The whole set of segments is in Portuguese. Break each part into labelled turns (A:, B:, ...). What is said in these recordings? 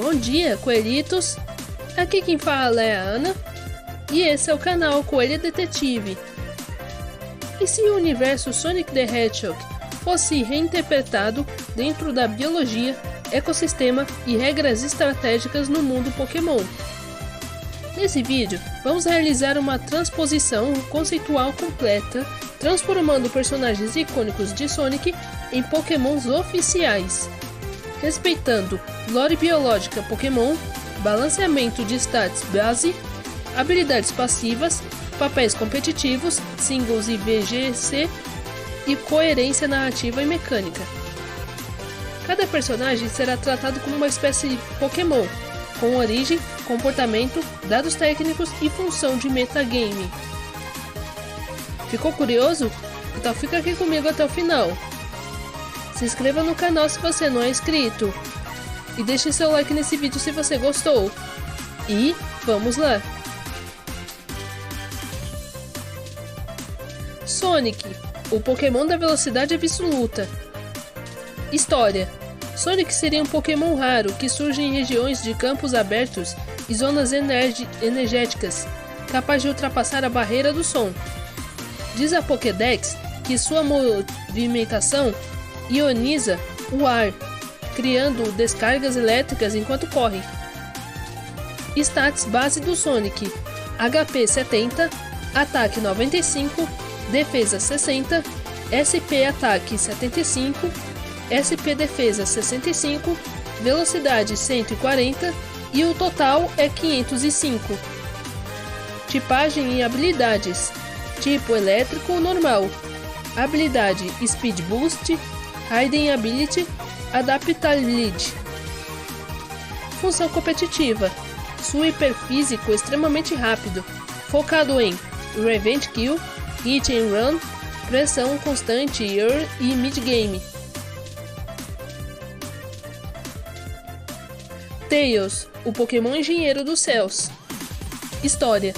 A: Bom dia, coelhitos! Aqui quem fala é a Ana e esse é o canal Coelho Detetive. E se o universo Sonic the Hedgehog fosse reinterpretado dentro da biologia, ecossistema e regras estratégicas no mundo Pokémon? Nesse vídeo, vamos realizar uma transposição conceitual completa, transformando personagens icônicos de Sonic em Pokémons oficiais, respeitando lore biológica Pokémon, balanceamento de stats base, habilidades passivas, papéis competitivos, singles e VGC e coerência narrativa e mecânica. Cada personagem será tratado como uma espécie Pokémon, com origem, comportamento, dados técnicos e função de metagame. Ficou curioso? Então fica aqui comigo até o final. Se inscreva no canal se você não é inscrito. E deixe seu like nesse vídeo se você gostou. E vamos lá! Sonic, o Pokémon da velocidade absoluta. História: Sonic seria um Pokémon raro que surge em regiões de campos abertos e zonas energéticas, capaz de ultrapassar a barreira do som. Diz a Pokédex que sua movimentação ioniza o ar, criando descargas elétricas enquanto corre. Stats base do Sonic: HP 70, ataque 95, defesa 60, SP ataque 75, SP defesa 65, velocidade 140 e o total é 505. Tipagem e habilidades: tipo elétrico normal, habilidade Speed Boost, Hidden Ability, Adaptability. Função competitiva: Sweeper físico extremamente rápido, focado em Revenge Kill, Hit and Run, pressão constante early e mid-game. Tails, o Pokémon engenheiro dos céus. História: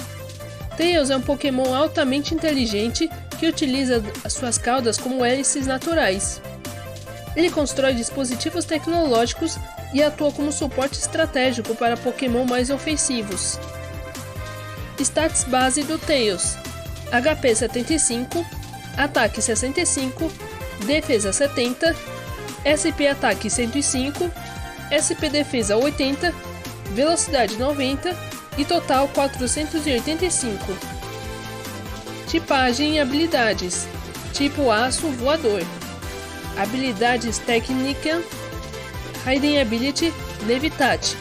A: Tails é um Pokémon altamente inteligente que utiliza suas caudas como hélices naturais. Ele constrói dispositivos tecnológicos e atua como suporte estratégico para Pokémon mais ofensivos. Stats base do Tails: HP 75, ataque 65, defesa 70, SP ataque 105, SP defesa 80, velocidade 90 e total 485. Tipagem e habilidades: tipo aço voador, habilidades técnica, Hidden Ability, Levitate.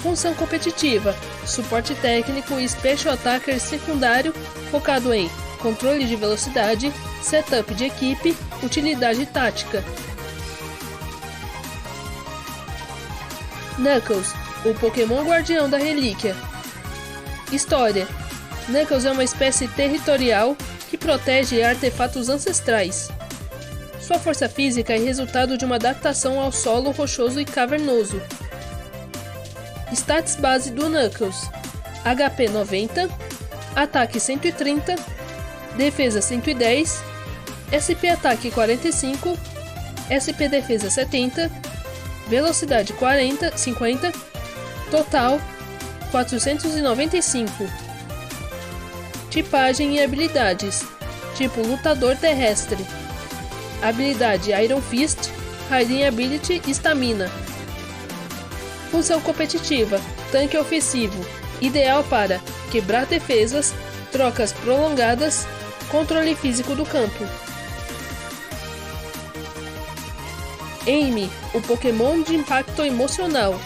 A: Função competitiva: suporte técnico e Special Attacker secundário, focado em controle de velocidade, setup de equipe, utilidade tática. Knuckles, o Pokémon guardião da relíquia. História: Knuckles é uma espécie territorial que protege artefatos ancestrais. Sua força física é resultado de uma adaptação ao solo rochoso e cavernoso. Stats base do Knuckles: HP 90, ataque 130, defesa 110, SP ataque 45, SP defesa 70, velocidade 50, total 495. Tipagem e habilidades: tipo lutador terrestre, habilidade Iron Fist, Hidden Ability e Stamina. Função competitiva: tanque ofensivo, ideal para quebrar defesas, trocas prolongadas, controle físico do campo. Amy, o Pokémon de impacto emocional.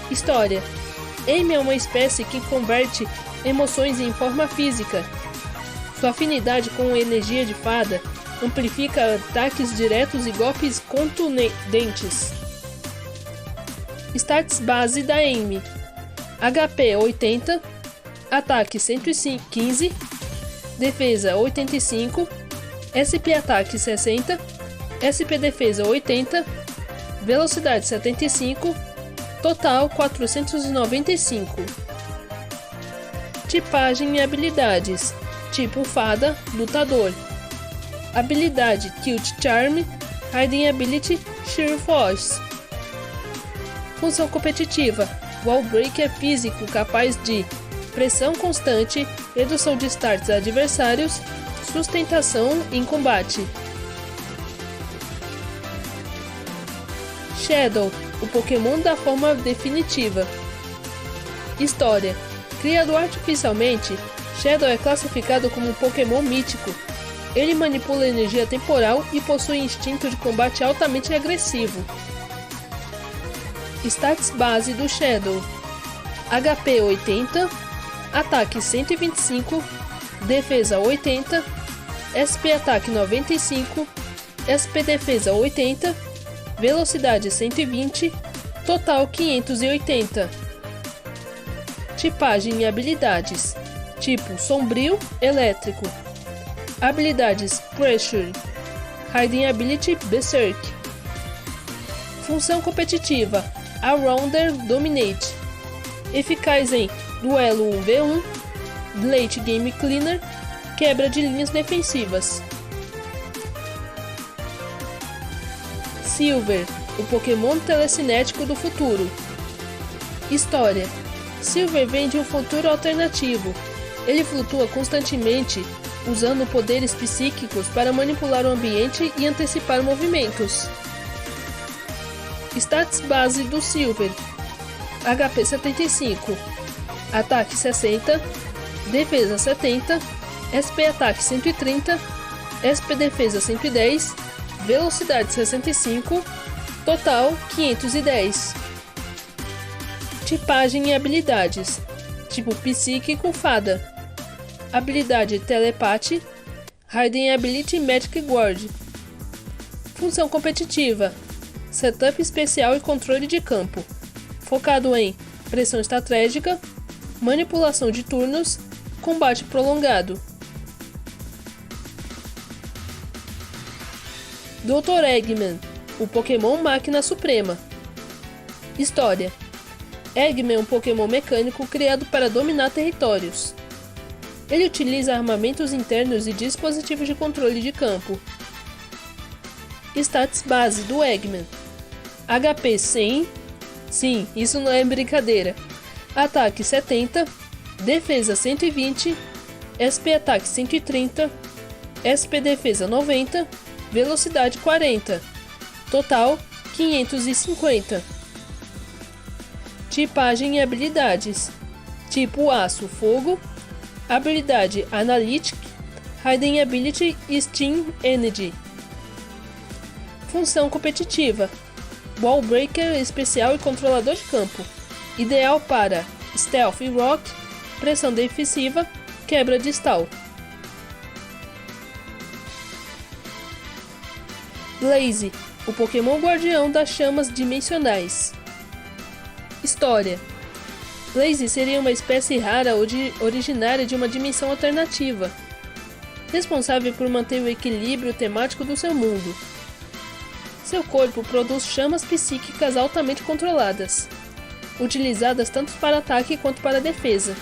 A: História: Amy é uma espécie que converte emoções em forma física. Sua afinidade com energia de fada amplifica ataques diretos e golpes contundentes. Stats base da Amy: HP 80, ataque 115, defesa 85, SP ataque 60, SP defesa 80, velocidade 75, total 495. Tipagem e habilidades: tipo fada, lutador, habilidade Cute Charm, Hidden Ability, Sheer Force. Função competitiva: Wall Breaker físico capaz de pressão constante, redução de starts adversários, sustentação em combate. Shadow, o Pokémon da forma definitiva. História: criado artificialmente, Shadow é classificado como um Pokémon mítico. Ele manipula energia temporal e possui instinto de combate altamente agressivo. Stats base do Shadow: HP 80, ataque 125, defesa 80, SP ataque 95, SP defesa 80, velocidade 120, total 580. Tipagem e habilidades: tipo sombrio, elétrico. Habilidades: Pressure, Hiding Ability, Berserk. Função competitiva: Allrounder, Dominate. Eficaz em duelo 1v1, late game cleaner, quebra de linhas defensivas. Silver, o Pokémon telecinético do futuro. História: Silver vem de um futuro alternativo. Ele flutua constantemente, usando poderes psíquicos para manipular o ambiente e antecipar movimentos. Stats base do Silver: HP 75, ataque 60, defesa 70, SP ataque 130, SP defesa 110, velocidade 65, total 510. Tipagem e habilidades: tipo psíquico, fada. Habilidade Telepathy, Hiding Ability, Magic Guard. Função competitiva: setup especial e controle de campo, focado em pressão estratégica, manipulação de turnos, combate prolongado. Dr. Eggman, o Pokémon Máquina Suprema. História: Eggman é um Pokémon mecânico criado para dominar territórios. Ele utiliza armamentos internos e dispositivos de controle de campo. Stats base do Eggman: HP 100, sim, isso não é brincadeira, ataque 70, defesa 120, SP ataque 130, SP defesa 90, velocidade 40, total 550. Tipagem e habilidades: tipo aço, fogo. Habilidade Analytic, Hiding Ability e Steam Energy. Função competitiva: Wall Breaker especial e controlador de campo, ideal para Stealth e Rock, pressão defensiva, quebra de stall. Blaze, o Pokémon guardião das chamas dimensionais. História: Blaze seria uma espécie rara originária de uma dimensão alternativa, responsável por manter o equilíbrio temático do seu mundo. Seu corpo produz chamas psíquicas altamente controladas, utilizadas tanto para ataque quanto para defesa.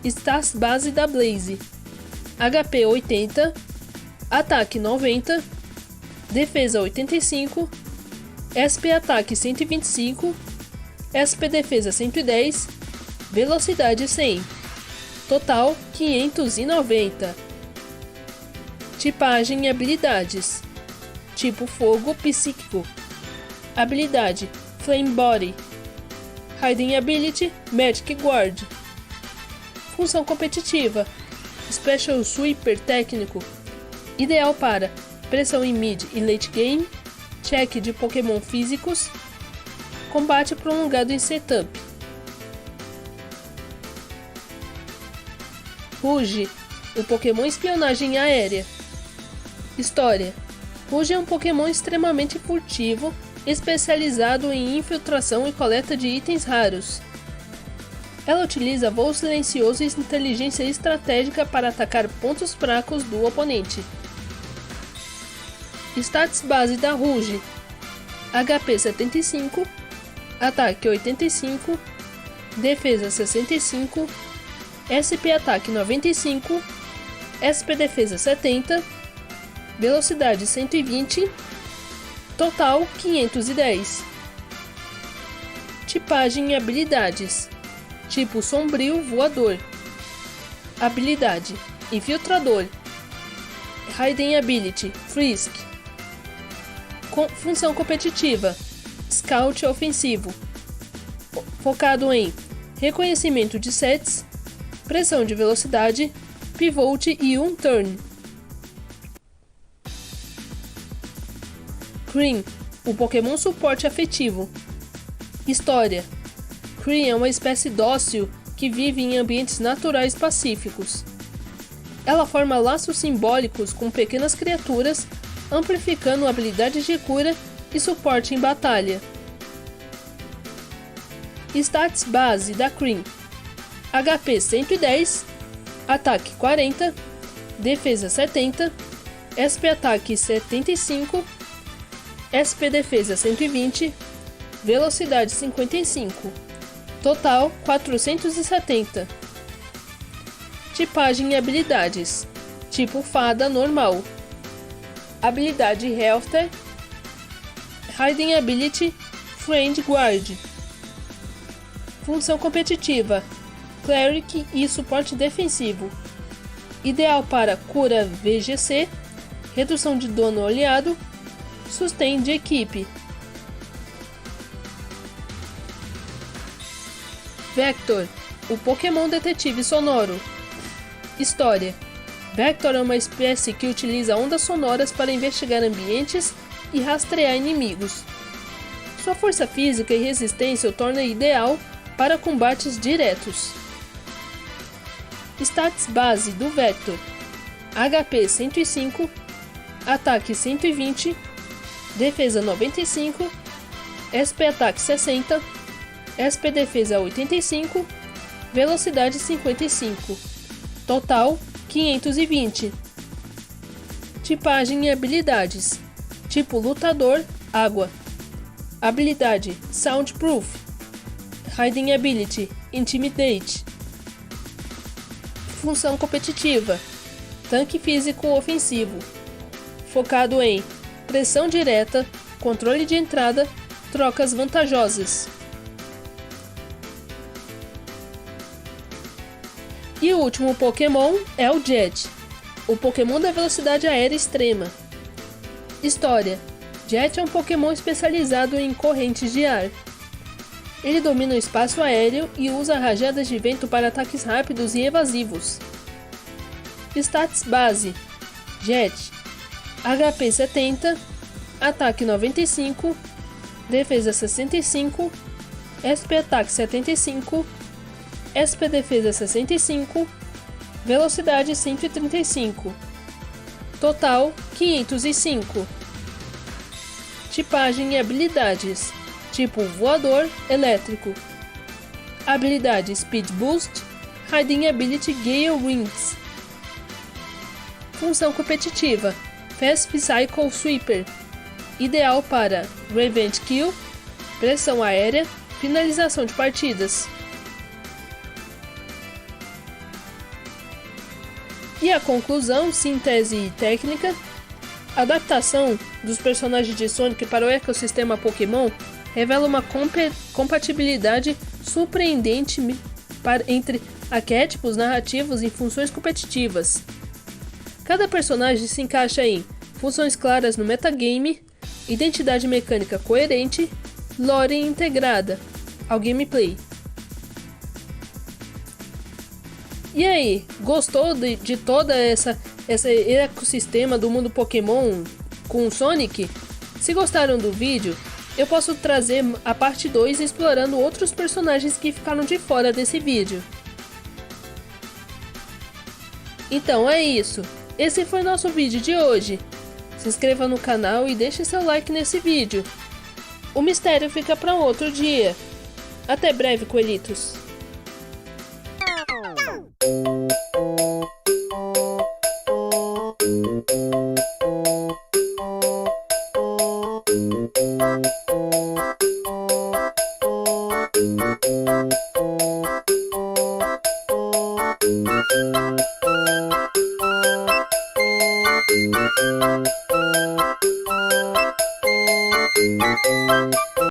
A: Stats base da Blaze: HP 80, ataque 90, defesa 85, SP ataque 125, SP defesa 110, velocidade 100, total 590. Tipagem e habilidades: tipo fogo psíquico. Habilidade Flame Body, Hiding Ability, Magic Guard. Função competitiva: Special Sweeper técnico, ideal para pressão em mid e late game, check de Pokémon físicos, combate prolongado em setup. Rouge, o Pokémon espionagem aérea. História: Rouge é um Pokémon extremamente furtivo, especializado em infiltração e coleta de itens raros. Ela utiliza voo silencioso e inteligência estratégica para atacar pontos fracos do oponente. Stats base da Rouge: HP 75, ataque 85, defesa 65, SP ataque 95, SP defesa 70, velocidade 120, total 510. Tipagem e habilidades. Tipo sombrio voador. Habilidade: infiltrador. Hidden ability: frisk. Função competitiva: scout ofensivo. Focado em reconhecimento de sets, pressão de velocidade, pivot e turn. Cream, o Pokémon suporte afetivo. História: Cream é uma espécie dócil que vive em ambientes naturais pacíficos. Ela forma laços simbólicos com pequenas criaturas, amplificando habilidades de cura e suporte em batalha. Stats base da Cream: HP 110, ataque 40, defesa 70, SP ataque 75, SP defesa 120, velocidade 55, total 470. Tipagem e habilidades: tipo fada normal. Habilidade Healther. Hidden ability Friend Guard. Função competitiva: Cleric e suporte defensivo. Ideal para cura VGC, redução de dano aliado, sustain de equipe. Vector, o Pokémon detetive sonoro. História: Vector é uma espécie que utiliza ondas sonoras para investigar ambientes e rastrear inimigos. Sua força física e resistência o torna ideal para combates diretos. Stats base do Vector: HP 105, ataque 120, defesa 95, SP ataque 60, SP defesa 85, velocidade 55, total 520. Tipagem e habilidades: tipo lutador, água. Habilidade Soundproof. Hidden ability Intimidate. Função competitiva: tanque físico ofensivo. Focado em pressão direta, controle de entrada, trocas vantajosas. E o último Pokémon é o Jet, o Pokémon da velocidade aérea extrema. História: Jet é um Pokémon especializado em correntes de ar. Ele domina o espaço aéreo e usa rajadas de vento para ataques rápidos e evasivos. Stats base: Jet, HP 70, ataque 95, defesa 65, SP ataque 75, SP defesa 65, velocidade 135, total 505. Tipagem e habilidades: tipo voador, elétrico. Habilidade Speed Boost. Hidden ability Gale Wings. Função competitiva: Fast Psycho Sweeper. Ideal para Revenge Kill, pressão aérea, finalização de partidas. E a conclusão, síntese técnica: a adaptação dos personagens de Sonic para o ecossistema Pokémon revela uma compatibilidade surpreendente entre arquétipos narrativos e funções competitivas. Cada personagem se encaixa em funções claras no metagame, identidade mecânica coerente, lore integrada ao gameplay. E aí, gostou de toda esse ecossistema do mundo Pokémon com o Sonic? Se gostaram do vídeo, eu posso trazer a parte 2 explorando outros personagens que ficaram de fora desse vídeo. Então é isso. Esse foi nosso vídeo de hoje. Se inscreva no canal e deixe seu like nesse vídeo. O mistério fica para outro dia. Até breve, coelhitos.
B: Thank you.